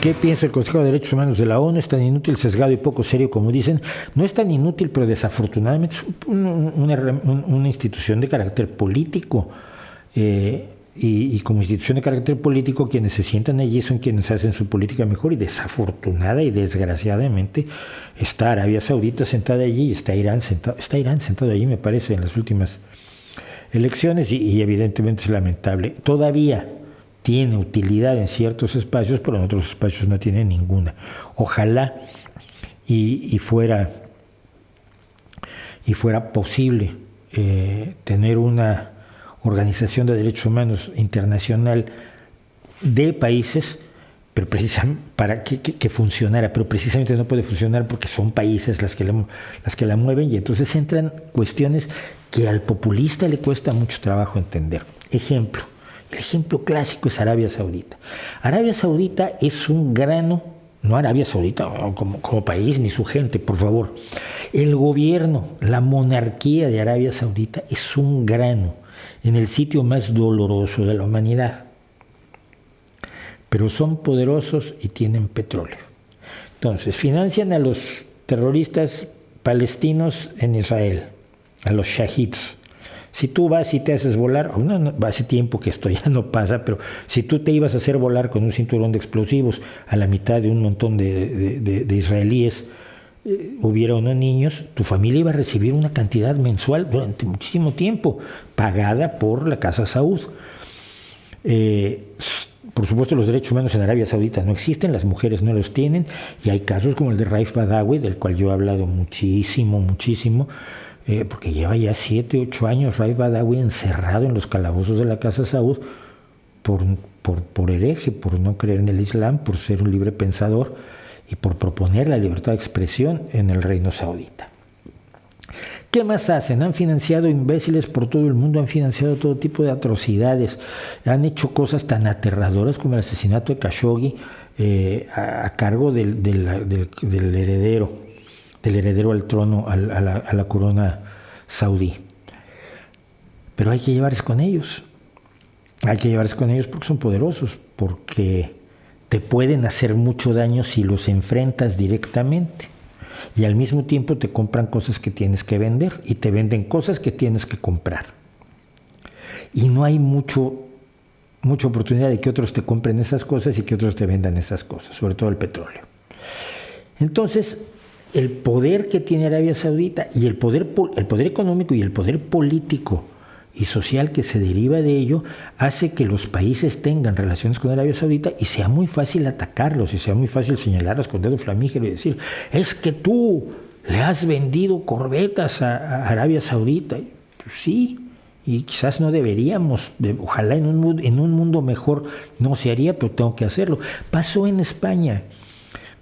¿Qué piensa el Consejo de Derechos Humanos de la ONU? ¿Es tan inútil, sesgado y poco serio como dicen? No es tan inútil, pero desafortunadamente es una institución de carácter político. Y como institución de carácter político, quienes se sientan allí son quienes hacen su política mejor, y desafortunada y desgraciadamente está Arabia Saudita sentada allí y está Irán sentado allí, me parece, en las últimas elecciones, y evidentemente es lamentable. Todavía tiene utilidad en ciertos espacios, pero en otros espacios no tiene ninguna. Ojalá y fuera posible tener una organización de derechos humanos internacional de países, pero precisamente para que funcionara, pero precisamente no puede funcionar porque son países las que la mueven, y entonces entran cuestiones que al populista le cuesta mucho trabajo entender. El ejemplo clásico es Arabia Saudita. Arabia Saudita es un grano, no Arabia Saudita como país ni su gente, por favor. El gobierno, la monarquía de Arabia Saudita es un grano en el sitio más doloroso de la humanidad. Pero son poderosos y tienen petróleo. Entonces, financian a los terroristas palestinos en Israel, a los shahids. Si tú vas y te haces volar, hace tiempo que esto ya no pasa, pero si tú te ibas a hacer volar con un cinturón de explosivos a la mitad de un montón de israelíes, hubiera o no niños, tu familia iba a recibir una cantidad mensual durante muchísimo tiempo, pagada por la Casa Saud. Por supuesto, los derechos humanos en Arabia Saudita no existen, las mujeres no los tienen, y hay casos como el de Raif Badawi, del cual yo he hablado muchísimo, porque lleva ya 7, 8 años Raif Badawi encerrado en los calabozos de la Casa Saud por hereje, por no creer en el Islam, por ser un libre pensador y por proponer la libertad de expresión en el reino saudita. ¿Qué más hacen? Han financiado imbéciles por todo el mundo, han financiado todo tipo de atrocidades, han hecho cosas tan aterradoras como el asesinato de Khashoggi a cargo del heredero al trono, a la corona saudí. Pero hay que llevarse con ellos. Hay que llevarse con ellos porque son poderosos, porque te pueden hacer mucho daño si los enfrentas directamente. Y al mismo tiempo te compran cosas que tienes que vender y te venden cosas que tienes que comprar. Y no hay mucha oportunidad de que otros te compren esas cosas y que otros te vendan esas cosas, sobre todo el petróleo. Entonces, el poder que tiene Arabia Saudita y el poder económico y el poder político y social que se deriva de ello hace que los países tengan relaciones con Arabia Saudita y sea muy fácil atacarlos y sea muy fácil señalarlos con dedo flamígero y decir: es que tú le has vendido corbetas a Arabia Saudita. Pues sí, y quizás no deberíamos, ojalá en un mundo mejor no se haría, pero tengo que hacerlo. Pasó en España.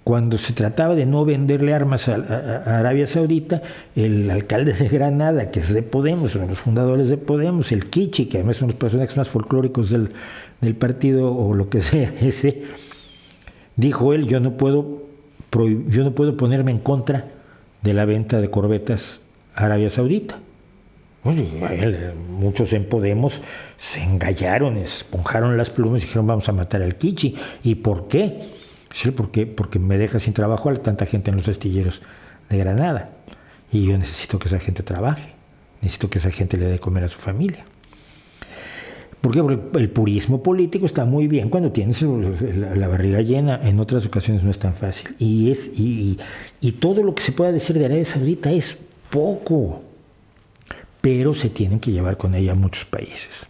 Cuando se trataba de no venderle armas a Arabia Saudita, el alcalde de Granada, que es de Podemos, uno de los fundadores de Podemos, el Kichi, que además es uno de los personajes más folclóricos del partido o lo que sea ese, dijo él: yo no puedo ponerme en contra de la venta de corbetas a Arabia Saudita. Muchos en Podemos se engallaron, esponjaron las plumas y dijeron: vamos a matar al Kichi. ¿Y por qué? Sí, porque me deja sin trabajo a tanta gente en los astilleros de Granada. Y yo necesito que esa gente trabaje. Necesito que esa gente le dé de comer a su familia. ¿Por qué? Porque el purismo político está muy bien cuando tienes la barriga llena. En otras ocasiones no es tan fácil. Y todo lo que se pueda decir de Arabia Saudita es poco. Pero se tienen que llevar con ella muchos países.